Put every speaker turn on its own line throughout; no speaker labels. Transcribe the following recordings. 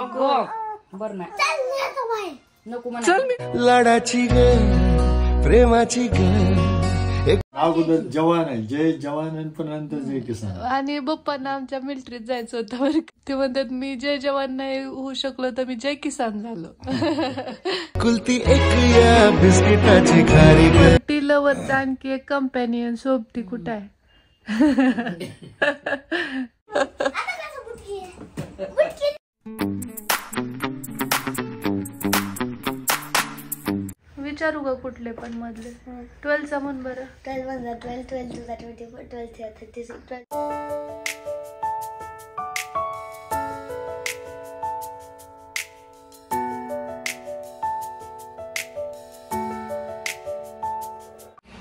बर नाही नको
लाडाची ग प्रेमाची ग
अगोदर जवान आहे, जय जवान पण नंतर जय किसान.
आणि पप्पांना आमच्या मिलिटरीत जायचं होतं बरं. ते म्हणतात मी जय जवान नाही होऊ शकलो तर मी जय किसान झालो.
कुलती एक या बिस्किटाची खारी ग.
टी लव्हरचा आणखी एक कंपॅनियन सोबती कुठं आहे? विचारू का कुठले पण मधले? 12चा म्हण बरं.
12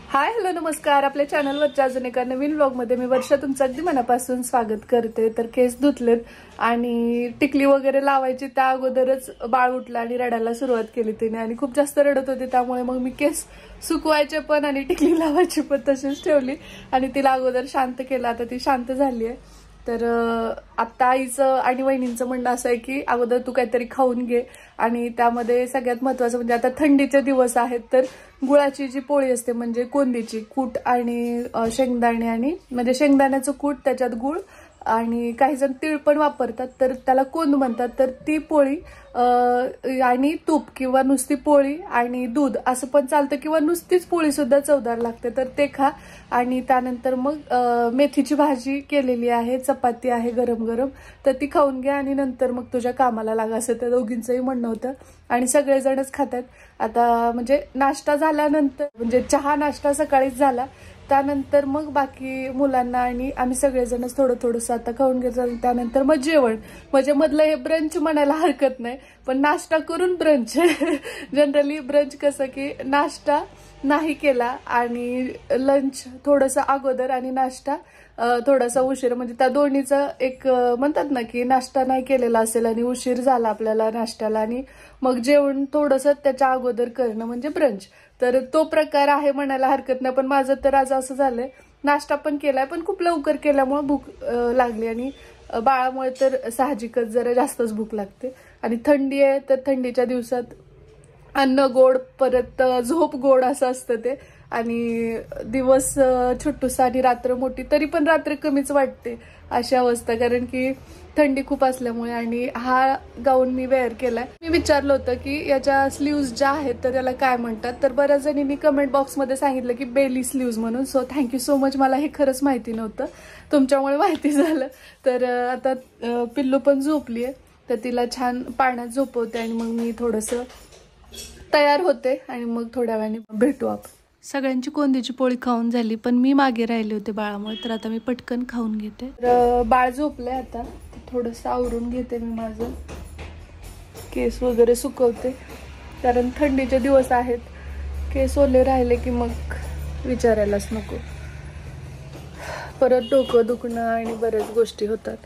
हाय हॅलो नमस्कार. आपल्या चॅनलवरच्या अजून एका नवीन व्लॉगमध्ये मी वर्षा तुमचं अगदी मनापासून स्वागत करते. तर केस धुतलेत आणि टिकली वगैरे लावायची त्या अगोदरच बाळ उठलं आणि रडायला सुरुवात केली तिने आणि खूप जास्त रडत होती. त्यामुळे मग मी केस सुकवायचे पण आणि टिकली लावायची पण तशीच ठेवली आणि तिला अगोदर शांत केलं. आता ती शांत झाली आहे. तर आता आईचं आणि वहिनींचं म्हणणं असं आहे की अगोदर तू काहीतरी खाऊन घे आणि त्यामध्ये सगळ्यात महत्वाचं म्हणजे आता थंडीचे दिवस आहेत तर गुळाची जी पोळी असते म्हणजे कोंदीची कूट आणि शेंगदाणे आणि म्हणजे शेंगदाण्याचं कूट त्याच्यात गुळ आणि काही जण तीळ पण वापरतात तर त्याला कोंद म्हणतात. तर ती पोळी आणि तूप किंवा नुसती पोळी आणि दूध असं पण चालतं किंवा नुसतीच पोळी सुद्धा चवदार लागते तर ते खा. आणि त्यानंतर मग मेथीची भाजी केलेली आहे, चपाती आहे गरम गरम तर ती खाऊन घ्या आणि नंतर मग तुझ्या कामाला लागा असं त्या दोघींचंही म्हणणं होतं आणि सगळेजणच खातात. आता म्हणजे नाश्ता झाल्यानंतर म्हणजे चहा नाश्ता सकाळीच झाला त्यानंतर मग बाकी मुलांना आणि आम्ही सगळेजणच थोडं थोडंसं आता खाऊन घेतो. त्यानंतर मग जेवण म्हणजे मधलं हे ब्रंच म्हणायला हरकत नाही पण नाश्ता करून ब्रंच. जनरली ब्रंच कसं की नाश्ता नाही केला आणि लंच थोडंसं अगोदर आणि नाश्ता थोडासा उशीर म्हणजे त्या दोन्हीचं एक म्हणतात ना की नाश्ता नाही केलेला असेल आणि उशीर झाला आपल्याला नाश्त्याला आणि मग जेवण थोडंसं त्याच्या अगोदर करणं म्हणजे ब्रंच. तर तो प्रकार आहे म्हणायला हरकत नाही पण माझं तर आज असं झालंय नाश्ता पण केलाय पण खूप लवकर केल्यामुळे भूक लागली आणि बाळामुळे तर साहजिकच जरा जास्तच भूक लागते आणि थंडी आहे तर थंडीच्या दिवसात अन्न गोड परत झोप गोड असं असतं ते आणि दिवस छोटूसा आणि रात्र मोठी तरी पण रात्र कमीच वाटते अशी अवस्था कारण की थंडी खूप असल्यामुळे. आणि हा गाऊन मी वेअर केलाय. मी विचारलं होतं की याच्या स्लीव्ज ज्या आहेत तर त्याला काय म्हणतात तर बऱ्याच जणींनी कमेंट बॉक्समध्ये सांगितलं की बेली स्लीव्ज म्हणून. So thank you so much. मला हे खरंच माहिती नव्हतं तुमच्यामुळे माहिती झालं. तर आता पिल्लू पण झोपली आहे तर तिला छान पाण्यात झोपवते आणि मग मी थोडंसं तयार होते आणि मग थोड्या वेळाने भेटू आपण. सगळ्यांची कोंदीची पोळी खाऊन झाली पण मी मागे राहिले होते बाळामुळे तर आता मी पटकन खाऊन घेते. तर बाळ झोपलंय आता थोडंसं आवरून घेते मी माझं केस वगैरे सुकवते कारण थंडीचे दिवस आहेत. केस ओले राहिले की मग विचारायलाच नको परत डोकं दुखणं आणि बऱ्याच गोष्टी होतात.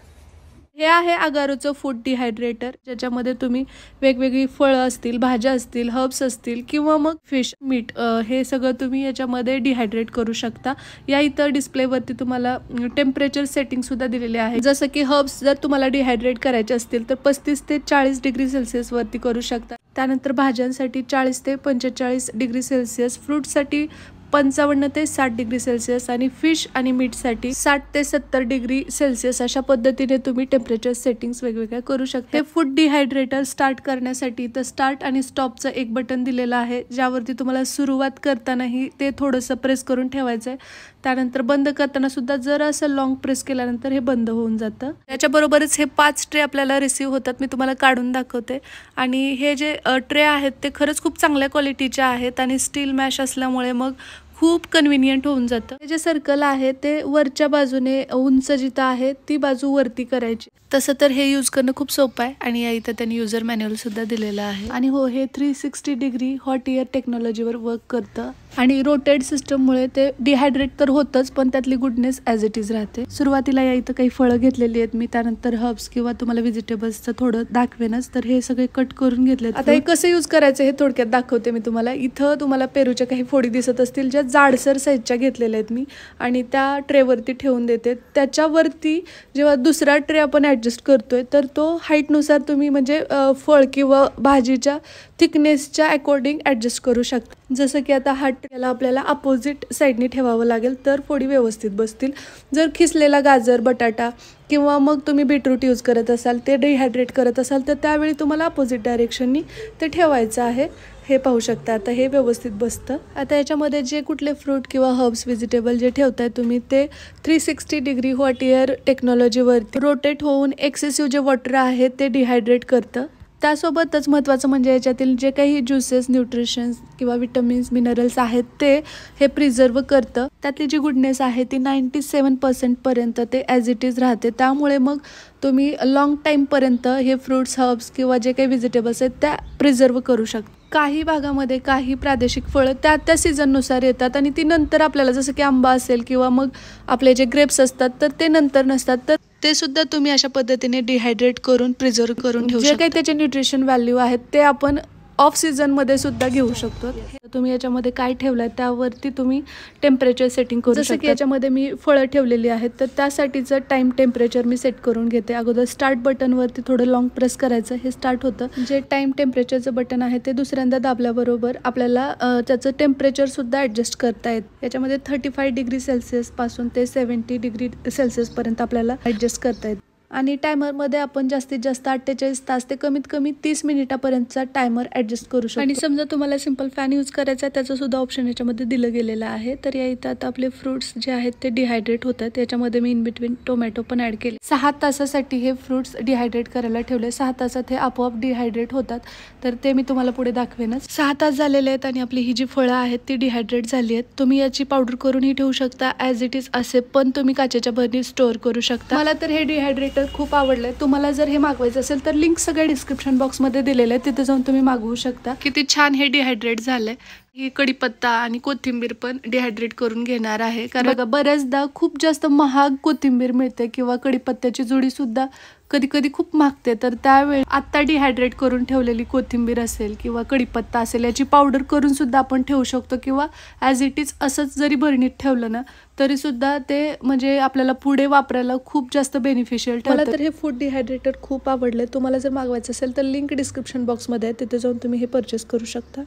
हे आहे अगारोचं फूड डिहायड्रेटर ज्याच्यामध्ये तुम्ही वेगवेगळी फळं असतील, भाज्या असतील, हर्ब्स असतील किंवा मग फिश, मीठ हे सगळं तुम्ही याच्यामध्ये डिहायड्रेट करू शकता. या इतर डिस्प्लेवरती तुम्हाला टेम्परेचर सेटिंग सुद्धा दिलेले आहे. जसं की हर्ब्स जर तुम्हाला डिहायड्रेट करायचे असतील तर 35 ते 40 डिग्री सेल्सिअस वरती करू शकता. त्यानंतर भाज्यांसाठी 40 ते 45 डिग्री सेल्सिअस, फ्रूटसाठी 55 ते 60 डिग्री सेल्सिअस आणि फिश आणि मीठसाठी 60 ते 70 डिग्री सेल्सिअस अशा पद्धतीने तुम्ही टेम्परेचर सेटिंग्स वेगवेगळ्या करू शकता. हे फूड डिहायड्रेटर स्टार्ट करण्यासाठी इथं स्टार्ट आणि स्टॉपचं एक बटन दिलेलं आहे ज्यावरती तुम्हाला सुरुवात करतानाही ते थोडंसं प्रेस करून ठेवायचं आहे. त्यानंतर बंद करताना सुद्धा जर असं लॉंग प्रेस केल्यानंतर हे बंद होऊन जातं. त्याच्याबरोबरच हे 5 ट्रे आपल्याला रिसीव्ह होतात. मी तुम्हाला काढून दाखवते आणि हे जे ट्रे आहेत ते खरंच खूप चांगल्या क्वालिटीचे आहेत आणि स्टील मॅश असल्यामुळे मग खूप कन्व्हिनियंट होऊन जातं. हे जे सर्कल आहे ते वरच्या बाजूने उंच जिथं आहे ती बाजू वरती करायची. तसं तर हे यूज करणं खूप सोपं आहे आणि या इथं त्यांनी युजर मॅन्युअल सुद्धा दिलेलं आहे. आणि हो हे 360 डिग्री हॉट एअर टेक्नॉलॉजीवर वर्क करतं आणि रोटेट सिस्टममुळे ते डिहायड्रेट तर होतच पण त्यातली गुडनेस ॲज इट इज राहते. सुरुवातीला या इथं काही फळं घेतलेली आहेत मी, त्यानंतर हर्ब्स किंवा तुम्हाला व्हेजिटेबल्सचं थोडं दाखवेनच. तर हे सगळे कट करून घेतले. आता हे कसं यूज करायचं हे थोडक्यात दाखवते मी तुम्हाला. इथं तुम्हाला पेरूच्या काही फोडी दिसत असतील ज्या जाडसर साईजच्या घेतलेल्या आहेत मी आणि त्या ट्रेवरती ठेवून देते. त्याच्यावरती जेव्हा दुसरा ट्रे आपण ॲडजस्ट करतोय तर तो हाईटनुसार तुम्ही म्हणजे फळ किंवा भाजीच्या थिकनेसच्या अकॉर्डिंग ॲडजस्ट करू शकता. जसं की आता हा त्याला आपल्याला अपोजिट साईडने ठेवावं लागेल तर फोडी व्यवस्थित बसतील. जर खिसलेला गाजर, बटाटा किंवा मग तुम्ही बीटरूट यूज करत असाल, ते डिहायड्रेट करत असाल, तर त्यावेळी तुम्हाला अपोजिट डायरेक्शननी ते ठेवायचं आहे. हे पाहू शकता आता हे व्यवस्थित बसतं. आता याच्यामध्ये जे कुठले फ्रूट किंवा हर्ब्स, व्हेजिटेबल जे ठेवताय तुम्ही ते 360 डिग्री हॉट एअर टेक्नॉलॉजीवरती रोटेट होऊन एक्सेसिव्ह जे वॉटर आहे ते डिहायड्रेट करतं. त्यासोबतच महत्त्वाचं म्हणजे याच्यातील जे काही ज्युसेस, न्यूट्रिशन्स किंवा विटॅमिन्स, मिनरल्स आहेत ते हे प्रिझर्व करतं. त्यातली जी गुडनेस आहे ती 97% पर्यंत ते ॲज इट इज राहते. त्यामुळे मग तुम्ही लॉंग टाईमपर्यंत हे फ्रूट्स, हर्ब्स किंवा जे काही व्हेजिटेबल्स आहेत त्या प्रिझर्व करू शकता. काही भागामध्ये काही प्रादेशिक फळं त्या सीझननुसार येतात आणि ती नंतर आपल्याला, जसं की आंबा असेल किंवा मग आपले जे ग्रेप्स असतात तर ते नंतर नसतात, तर ते सुद्धा तुम्ही अशा पद्धतीने डिहायड्रेट करून प्रिझर्व करून ठेवू शकता. जे काही त्याचे न्यूट्रिशन व्हॅल्यू आहेत ते आपण ऑफ सीझनमध्ये सुद्धा घेऊ शकतो. तुम्ही याच्यामध्ये काय ठेवलंय त्यावरती तुम्ही टेम्परेचर सेटिंग करू शकता. जसं की याच्यामध्ये मी फळं ठेवलेली आहेत तर त्यासाठीचं टाइम टेम्परेचर मी सेट करून घेते. अगोदर स्टार्ट बटनवरती थोडं लॉंग प्रेस करायचं, हे स्टार्ट होतं. जे टाइम टेम्परेचरचं बटन आहे ते दुसऱ्यांदा दाबल्याबरोबर आपल्याला त्याचं टेम्परेचर सुद्धा ॲडजस्ट करता येतं. याच्यामध्ये 35 डिग्री सेल्सिअस पासून ते 70 डिग्री सेल्सिअस पर्यंत आपल्याला ॲडजस्ट करता येतं. आणि टायमरमध्ये आपण जास्तीत जास्त 48 तास ते कमीत कमी 30 मिनिटापर्यंतचा टायमर ॲडजस्ट करू शकतो. आणि समजा तुम्हाला सिंपल फॅन यूज करायचा आहे त्याचं सुद्धा ऑप्शन याच्यामध्ये दिलं गेलेलं आहे. तर या इथं आता आपले फ्रूट्स जे आहेत ते डिहायड्रेट होतात. याच्यामध्ये मी इन बिटवीन टोमॅटो पण ॲड केले. 6 तासासाठी हे फ्रूट्स डिहायड्रेट करायला ठेवले. 6 तासात हे आपोआप डिहायड्रेट होतात, तर ते मी तुम्हाला पुढे दाखवेनच. 6 तास झालेले आहेत आणि आपली ही जी फळं आहेत ती डिहायड्रेट झाली आहेत. तुम्ही याची पावडर करूनही ठेवू शकता ॲज इट इज असे, पण तुम्ही काचेच्या भरणीत स्टोअर करू शकता. मला तर हे डिहायड्रेट खूप आवडलंय. तुम्हाला जर हे मागवायचं असेल तर लिंक सगळ्या डिस्क्रिप्शन बॉक्समध्ये दिलेले आहे, तिथे जाऊन तुम्ही मागवू शकता. किती छान हे डिहायड्रेट झालंय. ही कढीपत्ता आणि कोथिंबीर पण डिहायड्रेट करून घेणार आहे, कारण बऱ्याचदा खूप जास्त महाग कोथिंबीर मिळते किंवा कढीपत्त्याची जुडी सुद्धा कधी कधी खूप मागते. तर त्यावेळी आत्ता डिहायड्रेट करून ठेवलेली कोथिंबीर असेल किंवा कढीपत्ता असेल याची पावडर करून सुद्धा आपण ठेवू शकतो किंवा ॲज इट इज असंच जरी भरणीत ठेवलं ना तरी सुद्धा ते म्हणजे आपल्याला पुढे वापरायला खूप जास्त बेनिफिशियल ठरतं. मला तर हे फूड डिहायड्रेटर खूप आवडले. तुम्हाला जर मागवायचं असेल तर लिंक डिस्क्रिप्शन बॉक्समध्ये आहे, तिथे जाऊन तुम्ही हे परचेस करू शकता.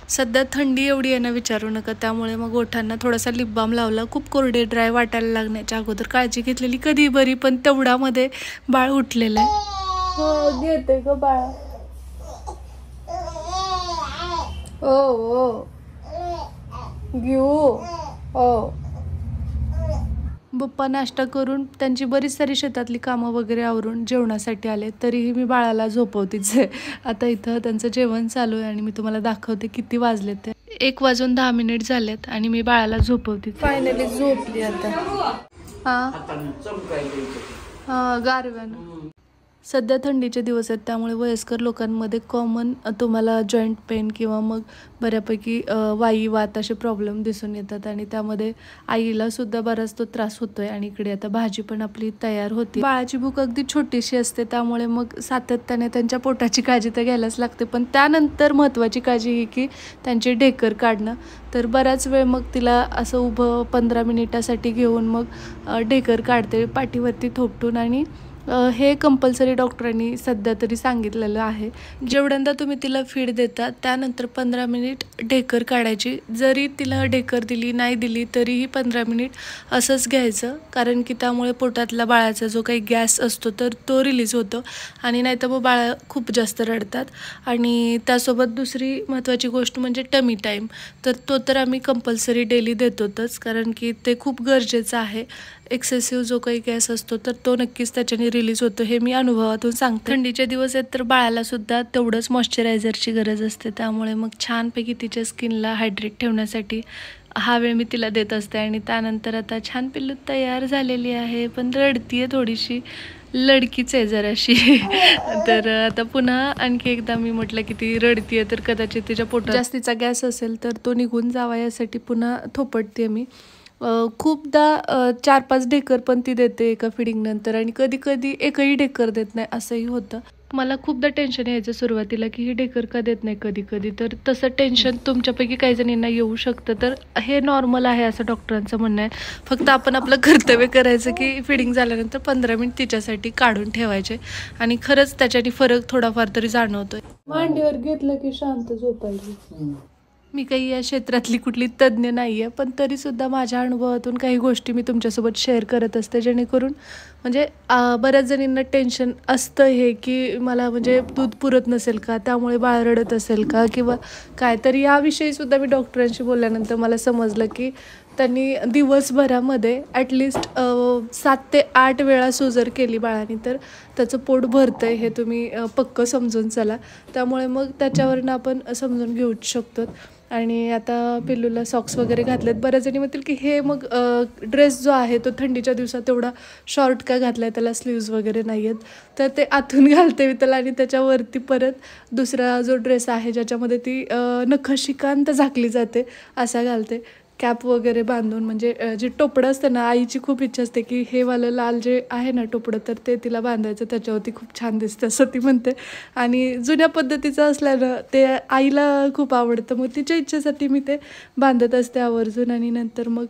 सध्या थंडी एवढी आहे ना विचारू नका, त्यामुळे मग ओठांना थोडासा लिप बाम लावला. खूप कोरडे ड्राय वाटायला लागण्याच्या अगोदर काळजी घेतलेली कधी बरी, पण तेवढ्यामध्ये बाळ उठलेलं आहे. हो घेते ग बाळा. ओ घेऊ. ओ पप्पा नाश्ता करून त्यांची बरीच सारी शेतातली कामं वगैरे आवरून जेवणासाठी आले, तरीही मी बाळाला झोपवतीच आहे. आता इथं त्यांचं जेवण चालू आहे आणि मी तुम्हाला दाखवते किती वाजले ते. 1:10 झालेत आणि मी बाळाला झोपवते. फायनली झोपली आता. हा गारव्यानं. सध्या थंडीचे दिवस आहेत त्यामुळे वयस्कर लोकांमध्ये कॉमन तुम्हाला जॉईंट पेन किंवा मग बऱ्यापैकी वाई वात असे प्रॉब्लेम दिसून येतात आणि त्यामध्ये आईला सुद्धा बराच तो त्रास होतोय. आणि इकडे आता भाजी पण आपली तयार होती. बाळाची भूक अगदी छोटीशी असते त्यामुळे मग सातत्याने त्यांच्या पोटाची काळजी तर घ्यायलाच लागते, पण त्यानंतर महत्त्वाची काळजी ही की त्यांचे ढेकर काढणं. तर बराच वेळ मग तिला असं उभं 15 मिनिटासाठी घेऊन मग ढेकर काढते पाठीवरती थोपटून. आणि हे कंपल्सरी डॉक्टरांनी सध्या तरी सांगितलेलं आहे. जेवढ्यांदा तुम्ही तिला फीड देता त्यानंतर 15 मिनिट ढेकर काढायची. जरी तिला ढेकर दिली नाही दिली तरीही 15 मिनिट असंच घ्यायचं, कारण की त्यामुळे पोटातला बाळाचा जो काही गॅस असतो तर तो रिलीज होतो आणि नाही तर मग बाळा खूप जास्त रडतात. आणि त्यासोबत दुसरी महत्त्वाची गोष्ट म्हणजे टमी टाईम, तर तो तर आम्ही कंपल्सरी डेली देतोच, कारण की ते खूप गरजेचं आहे. एक्सेसिव्ह जो काही गॅस असतो तर तो नक्कीच त्याच्याने रिलीज होतो, हे मी अनुभवातून सांगते. थंडीचे दिवस आहेत तर बाळाला सुद्धा तेवढंच मॉइश्चरायझरची गरज असते, त्यामुळे मग छानपैकी तिच्या स्किनला हायड्रेट ठेवण्यासाठी हा वेळ मी तिला देत असते. आणि त्यानंतर आता छान पिल्लू तयार झालेली आहे, पण रडतीये थोडीशी, लडकीच आहे जराशी. तर आता पुन्हा आणखी एकदा मी म्हटलं की ती रडतीये तर कदाचित तिच्या पोटात जास्तीचा गॅस असेल तर तो निघून जावा यासाठी पुन्हा थोपटते मी. खूपदा 4-5 ढेकर पण ती देते एका फिडिंग नंतर आणि कधी कधी एकही ढेकर देत नाही असंही होतं. मला खूपदा टेन्शन यायचं सुरुवातीला की हे ढेकर का देत नाही कधी कधी, तर तसं टेन्शन तुमच्यापैकी काही जणींना येऊ शकतं. तर हे नॉर्मल आहे असं डॉक्टरांचं म्हणणं आहे. फक्त आपण आपलं कर्तव्य करायचं की फिडिंग झाल्यानंतर 15 मिनिट तिच्यासाठी काढून ठेवायचे आणि खरंच त्याच्याने फरक थोडाफार तरी जाणवतोय. मांडीवर घेतलं की शांत झोपायची. मी काही या क्षेत्रातली कुठली तज्ज्ञ नाही आहे, पण तरीसुद्धा माझ्या अनुभवातून काही गोष्टी मी तुमच्यासोबत शेअर करत असते, जेणेकरून म्हणजे बऱ्याच जणींना टेन्शन असतं हे की मला म्हणजे दूध पुरत नसेल का, त्यामुळे बाळ रडत असेल का किंवा काय. तर याविषयीसुद्धा मी डॉक्टरांशी बोलल्यानंतर मला समजलं की त्यांनी दिवसभरामध्ये ॲटलिस्ट 7 ते 8 वेळा सुजर केली बाळाने तर त्याचं पोट भरतं आहे हे तुम्ही पक्कं समजून चला. त्यामुळे मग त्याच्यावरनं आपण समजून घेऊच शकतो. आणि आता पिल्लूला सॉक्स वगैरे घातलेत. बऱ्याच जणी म्हणतील की हे मग ड्रेस जो आहे तो थंडीच्या दिवसात तेवढा शॉर्ट का घातला आहे, त्याला स्लीव्ज वगैरे नाही आहेत. तर ते आतून घालते मी त्याला आणि त्याच्यावरती परत दुसरा जो ड्रेस आहे ज्याच्यामध्ये ती नखशिकांत झाकली जाते असा घालते, कॅप वगैरे बांधून. म्हणजे जे टोपडं असतं ना, आईची खूप इच्छा असते की हे वालं लाल जे आहे ना टोपडं, तर ते तिला बांधायचं, त्याच्यावरती खूप छान दिसतं असं ती म्हणते. आणि जुन्या पद्धतीचं असल्यानं ते आईला खूप आवडतं, मग तिच्या इच्छेसाठी मी ते बांधत असते आवर्जून. आणि नंतर मग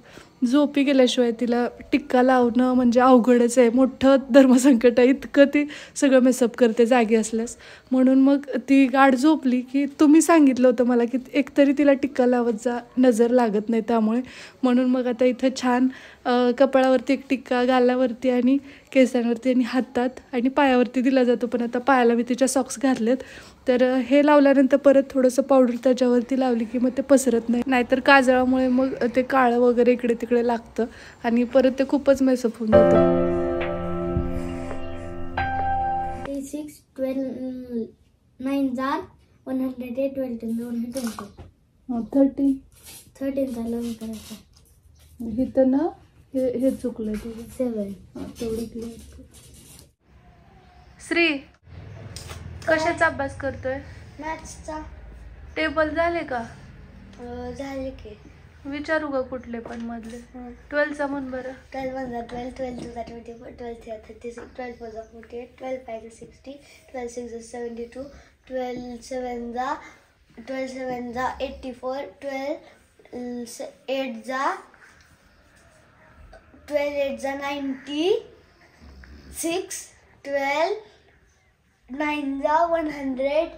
झोपी गेल्याशिवाय तिला टिक्का लावणं म्हणजे अवघडच आहे, मोठं धर्मसंकट आहे, इतकं ती सगळं मेसअप करते जागी असल्यास. म्हणून मग ती गाढ झोपली की तुम्ही सांगितलं होतं मला की एकतरी तिला टिक्का लावत जा, नजर लागत नाही त्यामुळे. म्हणून मग आता इथं छान कपाळावरती एक टिक्का, गालावरती आणि केसांवरती आणि हातात आणि पायावरती दिला जातो. पण आता पायाला मी तिच्या सॉक्स घातलेत, तर हे लावल्यानंतर परत थोडंसं पावडर त्याच्यावरती लावली की मग ते पसरत नाही, नाहीतर काजळामुळे मग ते काळं वगैरे इकडे तिकडे लागतं आणि परत ते खूपच मेसअप होऊन जातं.
6, 12, 9 जार 108, 12, 120. 13 चालू करायचं.
इथं ना हे चुकलंय तुझं.
7.
तेवढं क्लिअर. श्री कशाचा अभ्यास करतोय?
मॅथ्सचा.
टेबल झाले का?
झाले की.
विचारू का कुठले पण मधले? 12चा म्हण बरं.
12 1 जार 12, 12 2 जार 24, 12 3 36, 12 4 जार 48, 12 5 जार 60, 12 6 जार 72, 12 7 जार 84, 12 8 जार 96, 12 9 जार 108,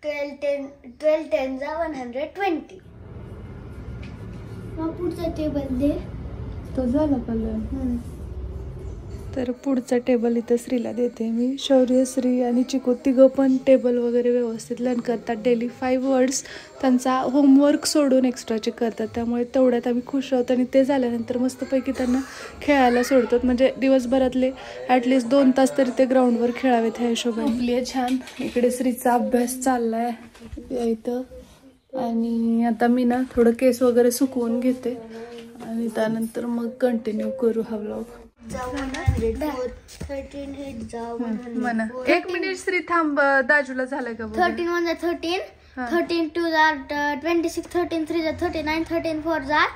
12 10 जार 120. मग पुढचा टेबल दे.
तो झाला कलर. तर पुढचा टेबल इथं श्रीला देते मी. शौर्य, श्री आणि चिकू तिघं पण टेबल वगैरे व्यवस्थित लर्न करतात. डेली 5 वर्ड्स त्यांचा होमवर्क सोडून एक्स्ट्राचे करतात, त्यामुळे तेवढ्यात आम्ही खुश आहोत. आणि ते झाल्यानंतर मस्तपैकी त्यांना खेळायला सोडतात, म्हणजे दिवसभरातले ॲटलिस्ट 2 तास तरी ते ग्राउंडवर खेळावेत ह्या हिशोबाने. आपली छान इकडे श्रीचा अभ्यास चाललाय इथं. आणि आता मी ना थोडं केस वगैरे सुकवून घेते आणि त्यानंतर मग कंटिन्यू करू हा व्लॉग.
13
म्हणा. 1 मिनिट श्री थांब, दाजूला झालंय का?
13 1 जार 13, 13 2 जार 26, 13 3 जार 39, 13 4 जार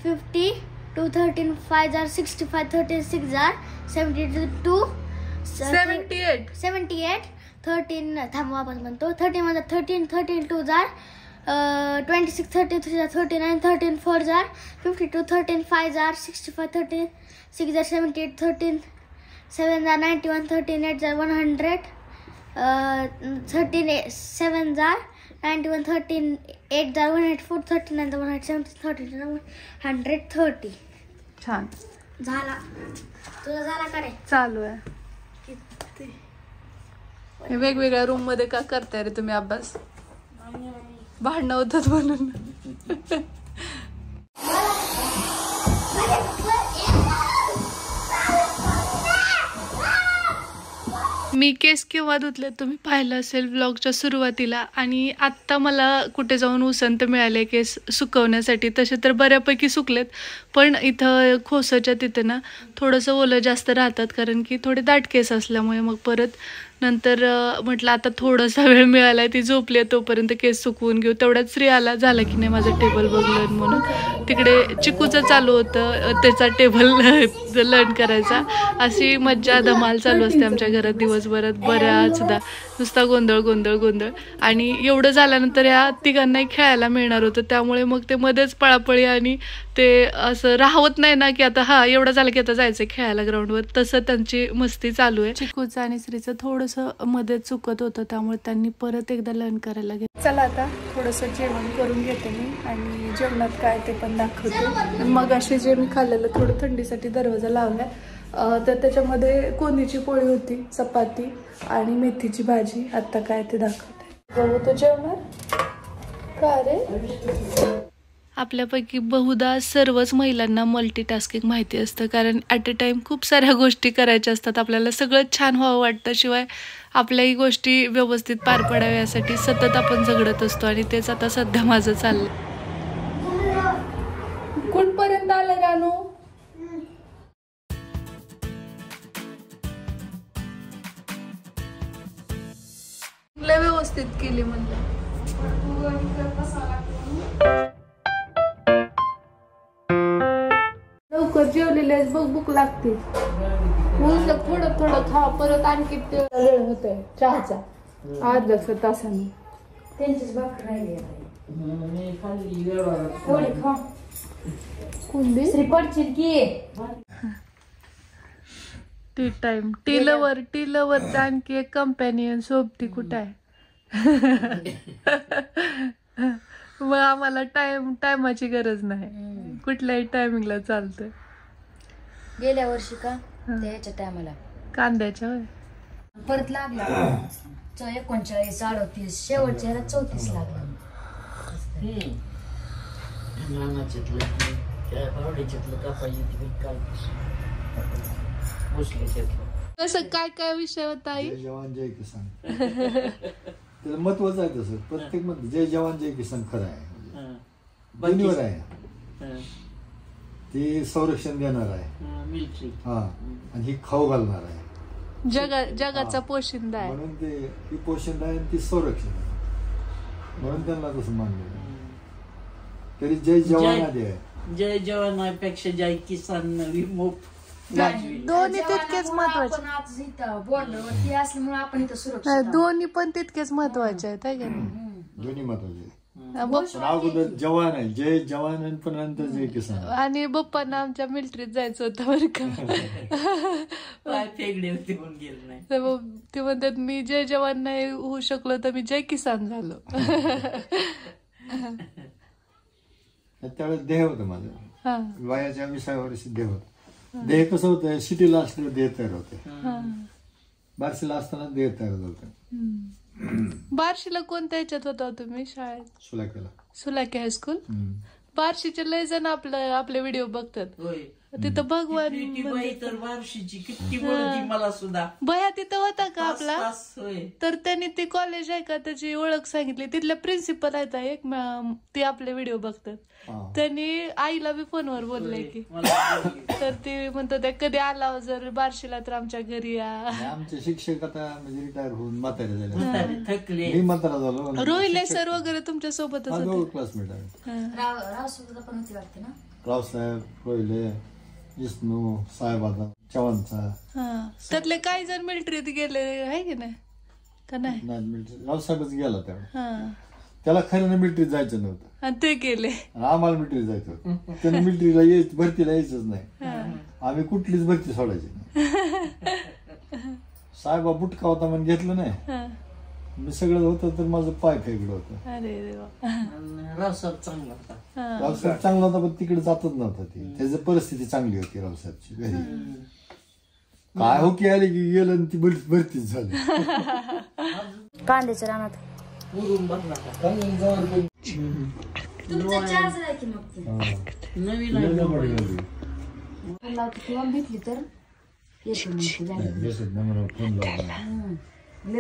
50, 2 13 5 जार 65, 36 जार 72, 78, 13 थांब वापस म्हणतो. 13 1 जार 13, 13 2 जार 26, 13 3 जार 39, 13 4 जार 52, 13 5 जार 65, 13 6 जार 78, 13 7 जार 91, 13 8 जार 100, 13 7 जार 91, 13 8 जार 104, 39 जार 170, 39 130.
छान
झाला. तुझा झाला का रे?
चालू आहे. वेगवेगळ्या रूम मध्ये का करताय रे तुम्ही अभ्यास? भांडणं होतात म्हणून. मी केस केव्हा धुतले तुम्ही पाहिलं असेल व्लॉगच्या सुरुवातीला. आणि आत्ता मला कुठे जाऊन उसंत मिळाले केस सुकवण्यासाठी. तसे तर बऱ्यापैकी सुकलेत, पण इथं खोसाच्या तिथे ना थोडंसं ओलं जास्त राहतात, कारण की थोडे दाट केस असल्यामुळे मग परत नंतर म्हटलं आता थोडासा वेळ मिळाला ती झोपली तोपर्यंत केस सुकवून घेऊ. तेवढ्यात श्री आला, झाला की नाही माझं टेबल बघलं म्हणून. तिकडे चिकूचं चालू होतं, त्याचा टेबल लर्न करायचा. अशी मज्जा धमाल चालू असते आमच्या घरात दिवसभरात बऱ्याचदा, नुसता गोंधळ गोंधळ गोंधळ. आणि एवढं झाल्यानंतर ह्या तिघांनाही खेळायला मिळणार होतं, त्यामुळे मग ते मध्येच पळापळी आणि ते असं राहत नाही ना की आता हा एवढं झालं की आता जायचं खेळायला ग्राउंडवर, तसं त्यांची मस्ती चालू आहे. चिकूचं आणि श्रीचं थोडंसं मध्ये चुकत होतं, त्यामुळे त्यांनी परत एकदा लर्न करायला घेतलं. चला आता थोडंसं जेवण करून घेते मी आणि जेवणात काय ते पण दाखवते. मग असे जे मी खाल्लेलं थोडं थंडीसाठी दरवाजा लावलाय, तर त्याच्यामध्ये कोंदीची पोळी होती, चपाती आणि मेथीची भाजी. आता काय ते दाखवते. बघू तो जेवणार का रे. आपल्यापैकी बहुधा सर्वच महिलांना मल्टीटास्किंग माहिती असतं, कारण ॲट अ टाइम खूप साऱ्या गोष्टी करायच्या असतात. आपल्याला सगळं छान व्हावं वाटतं, शिवाय आपल्याही गोष्टी व्यवस्थित पार पडाव्या यासाठी सतत आपण झगडत असतो. आणि तेच आता सध्या माझं चाललंय. कुठपर्यंत आलं रानू. व्यवस्थित केली म्हणलं. लवकर जेवलेले आहेस बघ, भूक लागते. थोडं थोडं खा, परत आणखी वेळ होतोय चहाचा अर्ध्या तासाने. त्यांचीच भाकर राहिली टी टाइम. टी लवर आणखी एक कंपॅनियन सोबती कुठं आहे. मग आम्हाला टायमाची गरज नाही, कुठल्याही टायमिंगला चालतंय.
गेल्या वर्षी का त्याच्या टायमाला
कांद्याच्या
परत लागला 39, 38, शेवटच्या 34 लागला.
कसं काय काय विषय होता.
जय जवान जय किसान त्याला महत्वाचं आहे. तसं प्रत्येक मध्ये जय जवान जय किसान खरं आहे, दोन्हीवर आहे. ते संरक्षण देणार आहे, हा, आणि ही खाऊ घालणार आहे.
जगाचा पोशिंदा आहे,
म्हणून ते ही पोषण आहे आणि ती संरक्षण आहे, म्हणून त्यांना तसं मानलं. तरी जय जवान आधी आहे.
जय जवानापेक्षा जय किसान विमुख.
दोन्ही तितकेच महत्वाचे.
बॉर्डरवरती असल्यामुळे आपण इथं सुरक्षित.
दोन्ही पण तितकेच महत्वाचे आहेत, आहे का नाही.
दोन्ही महत्वाचे. अगोदर जवान आहे, जय जवान, आणि पण नंतर जय किसान.
आणि बाप्पांना आमच्या मिलिटरीत जायचं होतं बरं का.
फेगडे होते पण गेलं नाही.
ते म्हणतात मी जय जवान नाही होऊ शकलो तर मी जय किसान झालो.
त्यावेळेस देह होतं माझं, वयाच्या 20व्या वर्षी देह होतं. देह कसं होतं, सिटीला असल्यावर देह तयार होते, बार्शीला असताना देह तयार होतं.
बार्शीला कोणत्या ह्याच्यात होता तुम्ही शाळेत. सुलाके हायस्कूल. बार्शीचे लय जण आपले व्हिडिओ बघतात. तिथं भगवान
तर बार्शीची किती बोलती मला सुद्धा.
भया तिथं होता का आपला. तर त्यांनी ते कॉलेज आहे का त्याची ओळख सांगितली. तिथल्या प्रिन्सिपल आहेत एक, ते आपले व्हिडिओ बघतात. त्यांनी आईला बी फोनवर बोलले की, तर ते म्हणतात कधी आला जर बार्शीला तर आमच्या घरी या.
आमचे शिक्षक आता म्हणजे रिटायर होऊन म्हातारे झाले, थकले, मी म्हातारा झालो.
रोहिले सर वगैरे तुमच्या सोबतच होते,
क्लासमेट आहे.
ना
रावसाहेब, रोहिले, विष्णू, साहेबाचा, चव्हाणचा.
त्यातले काही जण मिलिटरीत गेले आहे की नाही का. नाही,
रावसाहेबच गेला त्यावेळेस. त्याला खरं मिलिटरीत जायचं नव्हतं
आणि ते गेले.
आम्हाला मिलिटरीत जायचं होतं. त्याने मिलिटरीला भरतीला यायचंच नाही. आम्ही कुठलीच भरती सोडायची नाही. साहेबा बुटका होता म्हणून घेतलं नाही. मी सगळं होतं तर माझं पाय फेगड होतं.
रावसाहेब चांगला होता.
रावसाहेब चांगला होता, पण तिकडे जातच नव्हता. ती त्याची परिस्थिती चांगली होती रावसाहेबची घरी. काय हो की आली की गेलं, ती भरतीच झाली.
कांद्याच्या रानात नवीन भेटली तर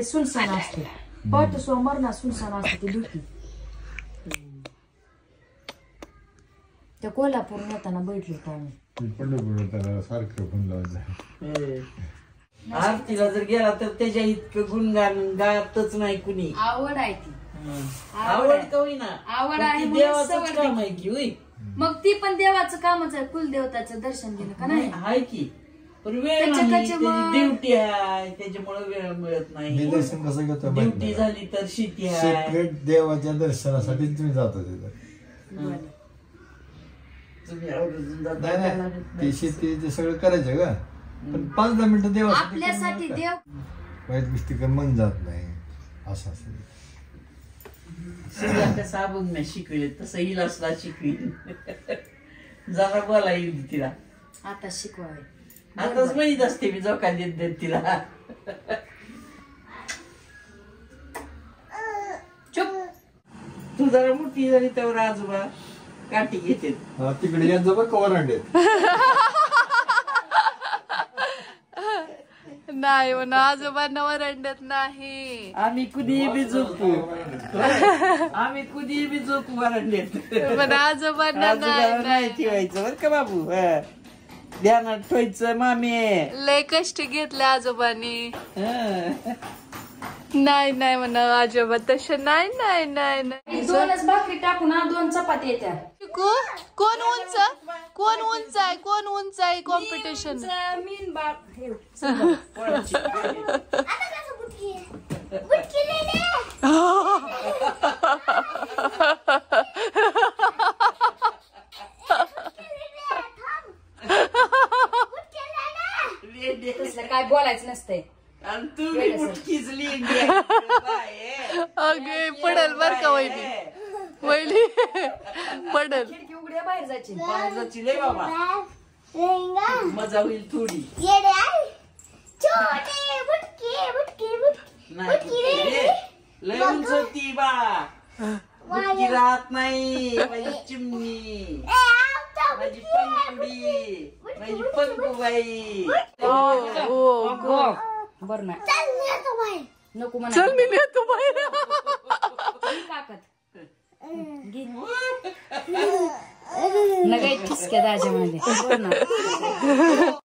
सुनसान असते. पळतो सो मरणा सुनसान असते ती दुखी. त्या कोल्हापूर येताना बैठली होतो आम्ही.
पंढरपूर सारखं फोन लावायचं.
आरतीला जर गेला तर त्याच्या इतकं गुणगान गातच नाही कुणी.
आवड आहे ती.
आवड का होईना,
आवड
पण
आहे
ती
म्हणून
देवाचं
सवड
काम आहे की होय.
मग ती पण देवाचं कामच आहे, कुलदेवताचं दर्शन घेणं का नाही.
आहे की, पण वेळ
त्याच्या-
नाही,
त्याच्यामुळं-
त्याची ड्युटी आहे, त्याच्यामुळे वेळ मिळत
मी
नाही.
दर्शन कसं घेतो माहित
ड्युटी
नाही.
झाली तर शेती आहे.
सेपरेट देवाच्या दर्शनासाठी तुम्ही जाता तिथं.
तुम्ही आवर्जून जाता.
नाही नाही ते शेती ते सगळं करायचं का, पण 5-10 मिनिटं देवासाठी
आपल्यासाठी
करून
देव
वाईट गोष्टी कर मन जात नाही असं असं.
सगळं कसं अभंग नाही शिकविले तसं हिला सुद्धा शिकवीन. जरा बोला येईल तिला.
आता शिकवावे.
आताच माहित असते मी जोका देत तिला.
चुप.
तू जरा मोठी झाली तेव्हा आजोबा काठी घेते.
हा, तिकडे यांचं बरं का वरांड्यात.
नाही म्हणा आजोबांना वरंडत नाही.
आम्ही कुणी बी झोपू. आम्ही कुणी बी झोपू वरांड्यात.
पण आजोबांना
आजोबाला नाही
नाही.
ठेवायचं बरं का बाबू. ध्यानात ठेवायचं मामी.
लय कष्ट घेतले आजोबांनी.
हं.
नाही नाही म्हणा आजोबा तसं नाही नाही नाही नाही.
2च भाकरी टाकून 2 चपाती येत्या.
कोण उंच कोण उंच आहे कोण उंच आहे कॉम्पिटिशन.
मीन बाळ हे तसलं काय बोलायचं नसतंय.
आणि तू बी मुटकीच लिहिली.
अगे पडल बर का वहिनी वहिनी पडल.
खिडकी उघड्या बाहेर जायची.
बाळाची लय बाबा मजा होईल थोडी. नाही लय उंच ती बाळा. बुटकी राहत नाही. माझी चिमणी, माझी पंकुडी, माझी पंकुबाई.
बर नाही नको म्हणा.
चल मी नेतो बाहेर.
काकत नका ठिसक्या दाजा म्हणाले.